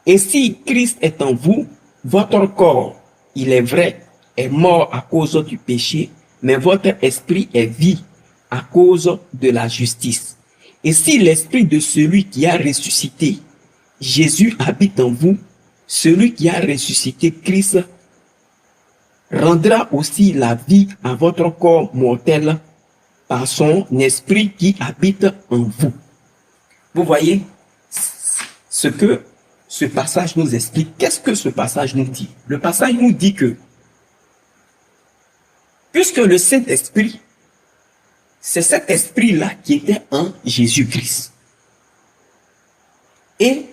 Et si Christ est en vous, votre corps, il est vrai, est mort à cause du péché, mais votre esprit est vie à cause de la justice. Et si l'esprit de celui qui a ressuscité Jésus habite en vous, celui qui a ressuscité Christ rendra aussi la vie à votre corps mortel par son esprit qui habite en vous. Vous voyez ce que ce passage nous explique. Qu'est-ce que ce passage nous dit? Le passage nous dit que puisque le Saint-Esprit, c'est cet esprit-là qui était en Jésus-Christ. Et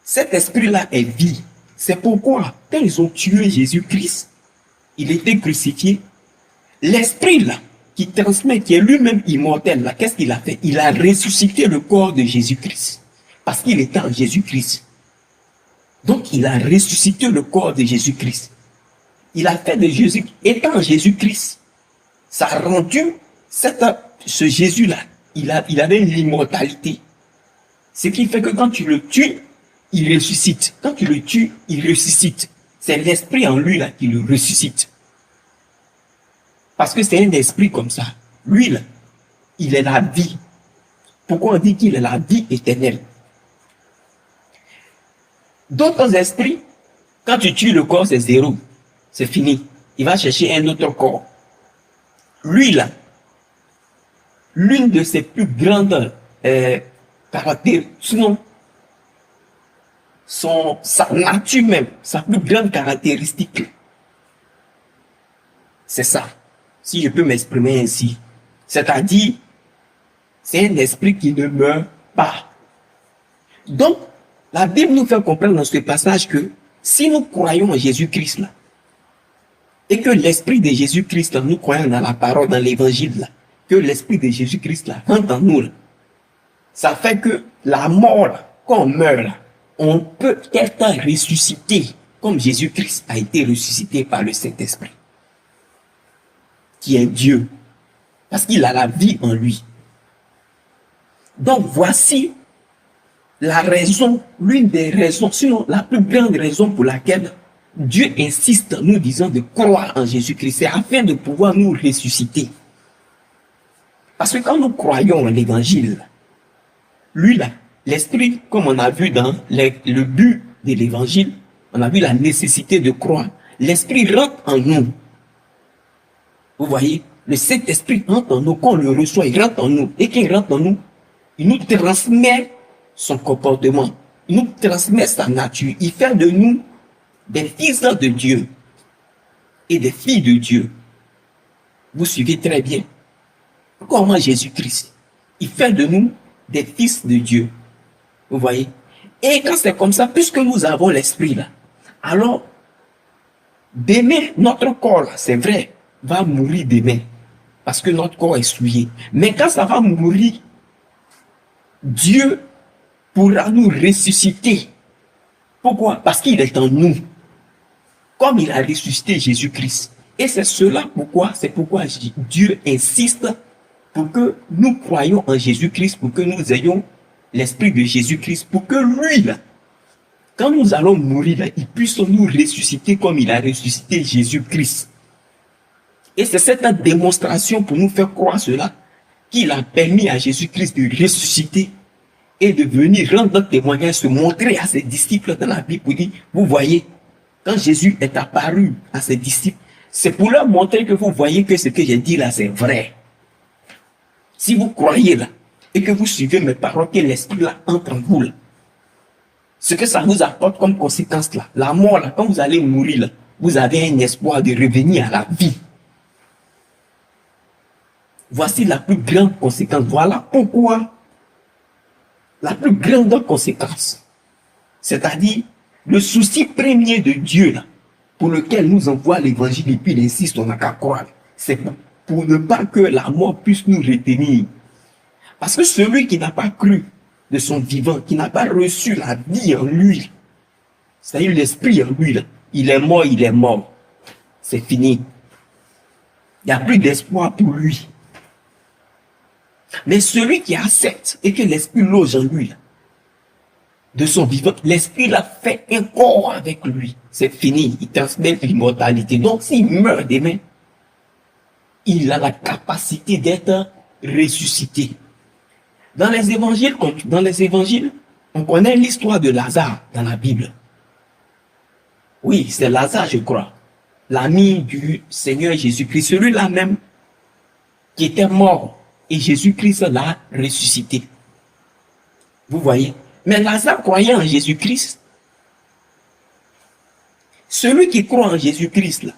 cet esprit-là est vie. C'est pourquoi, quand ils ont tué Jésus-Christ, il était crucifié. L'esprit-là, qui transmet, qui est lui-même immortel, là, qu'est-ce qu'il a fait? Il a ressuscité le corps de Jésus-Christ. Parce qu'il était en Jésus-Christ. Donc, il a ressuscité le corps de Jésus-Christ. Il a fait de Jésus, étant en Jésus-Christ, ça a rendu ce Jésus-là, il avait l'immortalité. Ce qui fait que quand tu le tues, il ressuscite. Quand tu le tues, il ressuscite. C'est l'esprit en lui là qui le ressuscite. Parce que c'est un esprit comme ça. Lui là, il est la vie. Pourquoi on dit qu'il est la vie éternelle? D'autres esprits, quand tu tues le corps, c'est zéro. C'est fini. Il va chercher un autre corps. Lui là, l'une de ses plus grandes caractéristiques, sinon sa nature même, sa plus grande caractéristique, c'est ça, si je peux m'exprimer ainsi. C'est-à-dire, c'est un esprit qui ne meurt pas. Donc, la Bible nous fait comprendre dans ce passage que si nous croyons en Jésus-Christ là, et que l'esprit de Jésus-Christ, nous croyons dans la parole, dans l'évangile là, que l'esprit de Jésus-Christ là rentre en nous là, ça fait que la mort là, quand on meurt là, on peut être ressuscité comme Jésus-Christ a été ressuscité par le Saint-Esprit, qui est Dieu, parce qu'il a la vie en lui. Donc voici la raison, l'une des raisons, sinon la plus grande raison pour laquelle Dieu insiste en nous disant de croire en Jésus-Christ, c'est afin de pouvoir nous ressusciter. Parce que quand nous croyons en l'évangile, lui là, l'esprit, comme on a vu dans le but de l'évangile, on a vu la nécessité de croire. L'esprit rentre en nous. Vous voyez, le Saint-Esprit rentre en nous, quand on le reçoit, il rentre en nous. Et quand il rentre en nous, il nous transmet son comportement, il nous transmet sa nature, il fait de nous des fils de Dieu et des filles de Dieu. Vous suivez très bien. Comment Jésus-Christ, il fait de nous des fils de Dieu. Vous voyez? Et quand c'est comme ça, puisque nous avons l'esprit là, alors, demain, notre corps là, c'est vrai, va mourir demain. Parce que notre corps est souillé. Mais quand ça va mourir, Dieu pourra nous ressusciter. Pourquoi? Parce qu'il est en nous. Comme il a ressuscité Jésus-Christ. Et c'est pourquoi Dieu insiste pour que nous croyions en Jésus-Christ, pour que nous ayons l'esprit de Jésus-Christ, pour que lui, là, quand nous allons mourir, là, il puisse nous ressusciter comme il a ressuscité Jésus-Christ. Et c'est cette démonstration pour nous faire croire cela qu'il a permis à Jésus-Christ de ressusciter et de venir rendre témoignage, se montrer à ses disciples dans la Bible pour dire, vous voyez, quand Jésus est apparu à ses disciples, c'est pour leur montrer que vous voyez que ce que j'ai dit là, c'est vrai. Si vous croyez là, et que vous suivez mes paroles, que l'esprit là entre en vous là, ce que ça vous apporte comme conséquence là, la mort là, quand vous allez mourir là, vous avez un espoir de revenir à la vie. Voici la plus grande conséquence. Voilà pourquoi la plus grande conséquence, c'est-à-dire le souci premier de Dieu là, pour lequel nous envoie l'évangile et puis il insiste, on n'a qu'à croire, c'est pour ne pas que la mort puisse nous retenir. Parce que celui qui n'a pas cru de son vivant, qui n'a pas reçu la vie en lui, c'est-à-dire l'esprit en lui, là, il est mort, il est mort. C'est fini. Il n'y a plus d'espoir pour lui. Mais celui qui accepte et que l'esprit loge en lui, là, de son vivant, l'esprit l'a fait un corps avec lui. C'est fini, il transmet l'immortalité. Donc s'il meurt demain, il a la capacité d'être ressuscité. Dans les évangiles, on connaît l'histoire de Lazare dans la Bible. Oui, c'est Lazare, je crois, l'ami du Seigneur Jésus-Christ, celui-là même qui était mort et Jésus-Christ l'a ressuscité. Vous voyez? Mais Lazare croyait en Jésus-Christ. Celui qui croit en Jésus-Christ, là,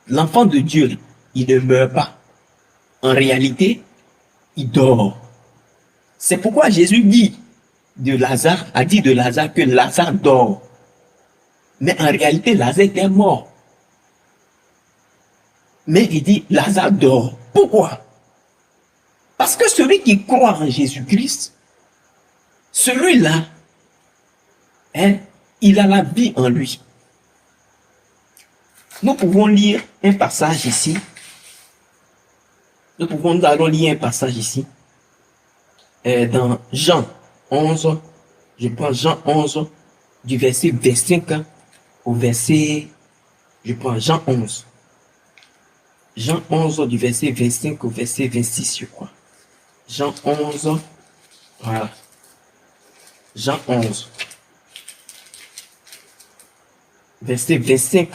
l'enfant de Dieu, il ne meurt pas. En réalité, il dort. C'est pourquoi Jésus a dit de Lazare que Lazare dort. Mais en réalité, Lazare était mort. Mais il dit, Lazare dort. Pourquoi? Parce que celui qui croit en Jésus-Christ, celui-là, il a la vie en lui. Nous pouvons lire un passage ici. Nous allons lire un passage ici. Dans Jean 11, je prends Jean 11, du verset 25 au verset, je prends Jean 11. Jean 11, du verset 25 au verset 26, je crois. Jean 11, voilà. Jean 11, verset 25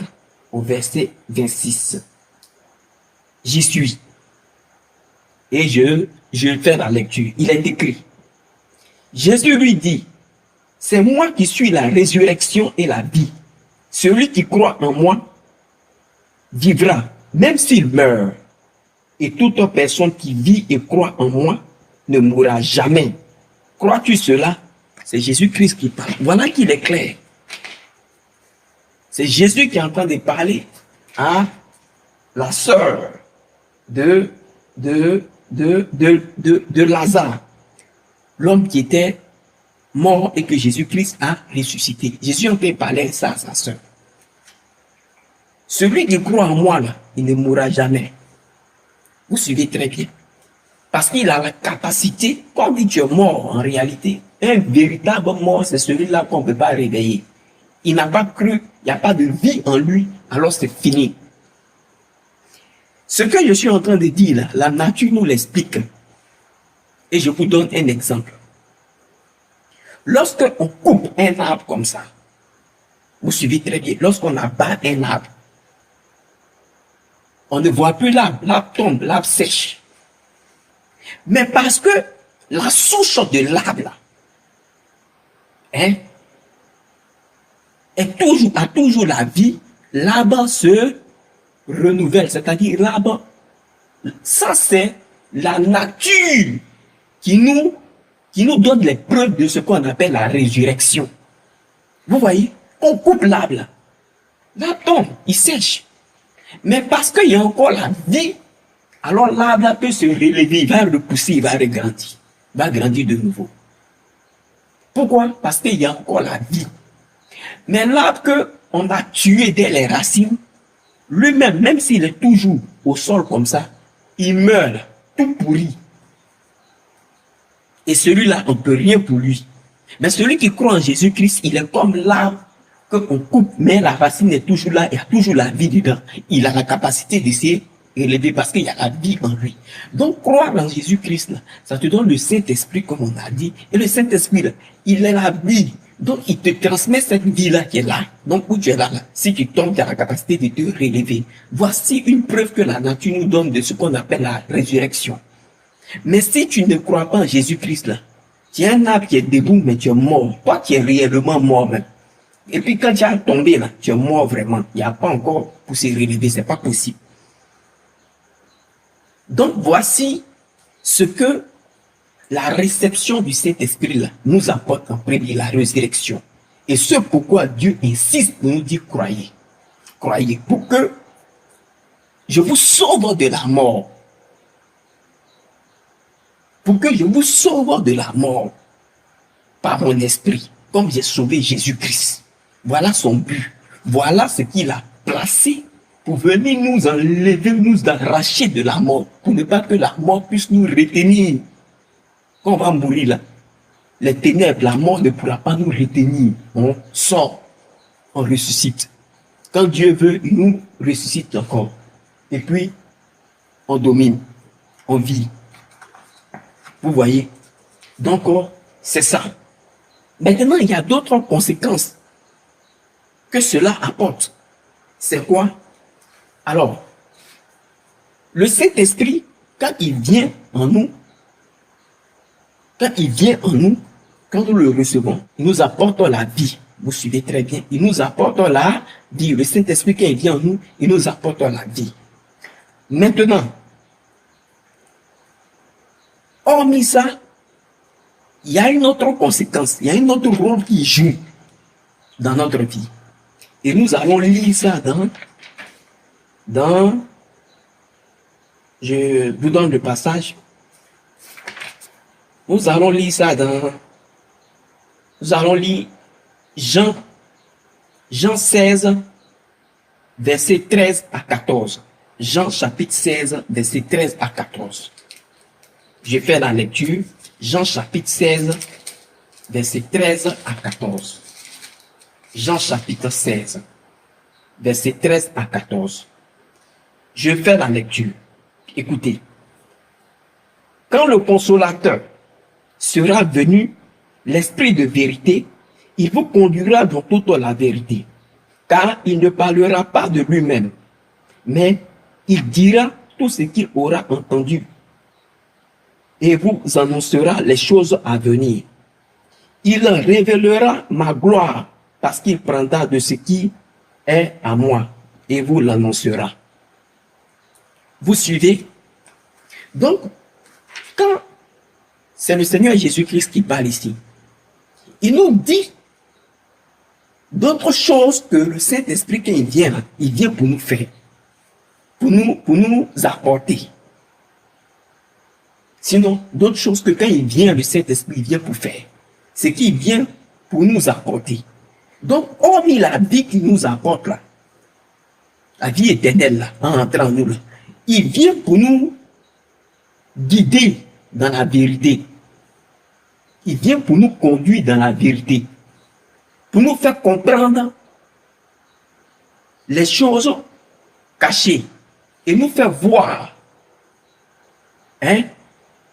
au verset 26. J'y suis. Et je fais la lecture. Il est écrit. Jésus lui dit, c'est moi qui suis la résurrection et la vie. Celui qui croit en moi vivra, même s'il meurt. Et toute personne qui vit et croit en moi ne mourra jamais. Crois-tu cela? C'est Jésus-Christ qui parle. Voilà qu'il est clair. C'est Jésus qui est en train de parler à la sœur de Lazare, l'homme qui était mort et que Jésus-Christ a ressuscité. Jésus en train de parler ça à sa sœur. Celui qui croit en moi, là, il ne mourra jamais. Vous suivez très bien. Parce qu'il a la capacité, quand on dit tu es mort, en réalité, un véritable mort, c'est celui-là qu'on ne peut pas réveiller. Il n'a pas cru, il n'y a pas de vie en lui, alors c'est fini. Ce que je suis en train de dire là, la nature nous l'explique. Et je vous donne un exemple. Lorsqu'on coupe un arbre comme ça, vous suivez très bien, lorsqu'on abat un arbre, on ne voit plus l'arbre, l'arbre tombe, l'arbre sèche. Mais parce que la souche de l'arbre, a toujours la vie, l'arbre se renouvelle, c'est-à-dire l'arbre, ça c'est la nature qui nous donne les preuves de ce qu'on appelle la résurrection. Vous voyez, on coupe l'arbre, l'arbre tombe, il sèche. Mais parce qu'il y a encore la vie, alors l'arbre peut se relever, il va repousser, il va regrandir, il va grandir de nouveau. Pourquoi? Parce qu'il y a encore la vie. Mais l'arbre qu'on a tué dès les racines, lui-même, même s'il est toujours au sol comme ça, il meurt, tout pourri. Et celui-là, on ne peut rien pour lui. Mais celui qui croit en Jésus-Christ, il est comme l'arbre qu'on coupe, mais la racine est toujours là, il y a toujours la vie dedans. Il a la capacité de se relever parce qu'il y a la vie en lui. Donc, croire en Jésus-Christ, ça te donne le Saint-Esprit, comme on a dit. Et le Saint-Esprit, il est la vie. Donc, il te transmet cette vie-là qui est là. Donc, où tu es là, si tu tombes, tu as la capacité de te relever. Voici une preuve que la nature nous donne de ce qu'on appelle la résurrection. Mais si tu ne crois pas en Jésus-Christ, tu es un arbre qui est debout, mais tu es mort. Toi, tu es réellement mort même. Et puis, quand tu as tombé là, tu es mort vraiment. Il n'y a pas encore pour se relever, c'est pas possible. Donc, voici ce que la réception du Saint-Esprit là nous apporte en premier, la résurrection. Et ce pourquoi Dieu insiste pour nous dire croyez. Croyez pour que je vous sauve de la mort. Pour que je vous sauve de la mort par mon esprit, comme j'ai sauvé Jésus-Christ. Voilà son but. Voilà ce qu'il a placé pour venir nous enlever, nous arracher de la mort, pour ne pas que la mort puisse nous retenir. Quand on va mourir là, les ténèbres, la mort ne pourra pas nous retenir. On sort, on ressuscite. Quand Dieu veut, il nous ressuscite encore. Et puis, on domine, on vit. Vous voyez? Donc, c'est ça. Maintenant, il y a d'autres conséquences que cela apporte. C'est quoi? Alors, le Saint-Esprit, quand il vient en nous, quand nous le recevons, il nous apporte la vie. Vous suivez très bien. Il nous apporte la vie. Le Saint-Esprit, quand il vient en nous, il nous apporte la vie. Maintenant, hormis ça, il y a une autre conséquence, il y a un autre rôle qui joue dans notre vie. Et nous allons lire ça je vous donne le passage. Nous allons lire ça nous allons lire Jean 16, versets 13 à 14. Jean chapitre 16, versets 13 à 14. Je fais la lecture. Jean chapitre 16, versets 13 à 14. Jean chapitre 16, versets 13 à 14. Je fais la lecture. Écoutez. Quand le consolateur sera venu, l'esprit de vérité, il vous conduira dans toute la vérité, car il ne parlera pas de lui-même, mais il dira tout ce qu'il aura entendu et vous annoncera les choses à venir. Il révélera ma gloire parce qu'il prendra de ce qui est à moi et vous l'annoncera. Vous suivez? Donc, quand c'est le Seigneur Jésus-Christ qui parle ici, il nous dit d'autres choses que le Saint-Esprit, quand il vient pour nous faire, pour nous apporter. Sinon, d'autres choses que quand il vient, le Saint-Esprit, il vient pour faire. C'est qu'il vient pour nous apporter. Donc, hormis la vie qu'il nous apporte là, la vie éternelle là, en entrant en nous là, il vient pour nous guider dans la vérité. Il vient pour nous conduire dans la vérité. Pour nous faire comprendre les choses cachées. Et nous faire voir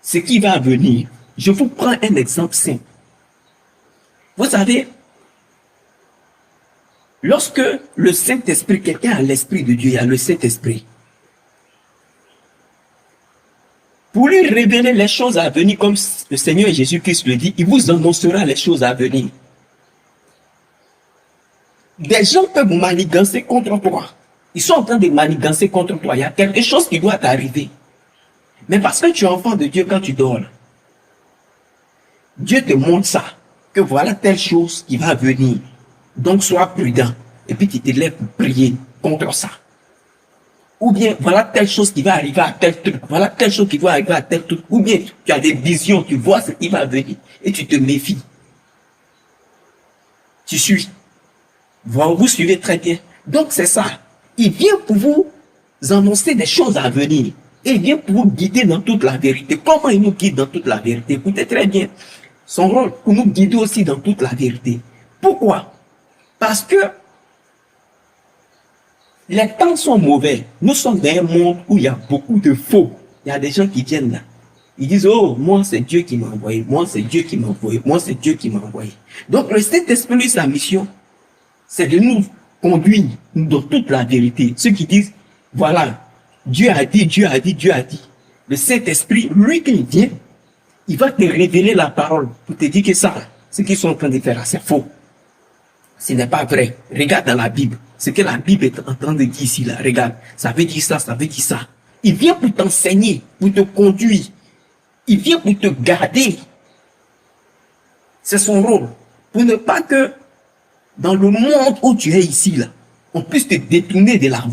ce qui va venir. Je vous prends un exemple simple. Vous savez, lorsque le Saint-Esprit, quelqu'un a l'Esprit de Dieu, il y a le Saint-Esprit. Pour lui révéler les choses à venir, comme le Seigneur Jésus-Christ le dit, il vous annoncera les choses à venir. Des gens peuvent manigancer contre toi. Ils sont en train de manigancer contre toi. Il y a quelque chose qui doit t'arriver. Mais parce que tu es enfant de Dieu quand tu dors, Dieu te montre ça, que voilà telle chose qui va venir. Donc sois prudent. Et puis tu te lèves pour prier contre ça. Ou bien voilà telle chose qui va arriver à tel truc. Voilà telle chose qui va arriver à tel truc. Ou bien tu as des visions, tu vois ce qui va venir. Et tu te méfies. Tu suis. Vous suivez très bien. Donc c'est ça. Il vient pour vous annoncer des choses à venir. Et il vient pour vous guider dans toute la vérité. Comment il nous guide dans toute la vérité? Écoutez très bien. Son rôle pour nous guider aussi dans toute la vérité. Pourquoi? Parce que les temps sont mauvais. Nous sommes dans un monde où il y a beaucoup de faux. Il y a des gens qui viennent là. Ils disent, oh, moi c'est Dieu qui m'a envoyé. Moi c'est Dieu qui m'a envoyé. Moi c'est Dieu qui m'a envoyé. Donc le Saint-Esprit, sa mission, c'est de nous conduire dans toute la vérité. Ceux qui disent, voilà, Dieu a dit, Dieu a dit, Dieu a dit. Le Saint-Esprit, lui, quand il vient, il va te révéler la parole pour te dire que ça, ce qu'ils sont en train de faire, c'est faux. Ce n'est pas vrai. Regarde dans la Bible. Ce que la Bible est en train de dire ici, là. Regarde. Ça veut dire ça, ça veut dire ça. Il vient pour t'enseigner, pour te conduire. Il vient pour te garder. C'est son rôle. Pour ne pas que, dans le monde où tu es ici, là, on puisse te détourner de la voie.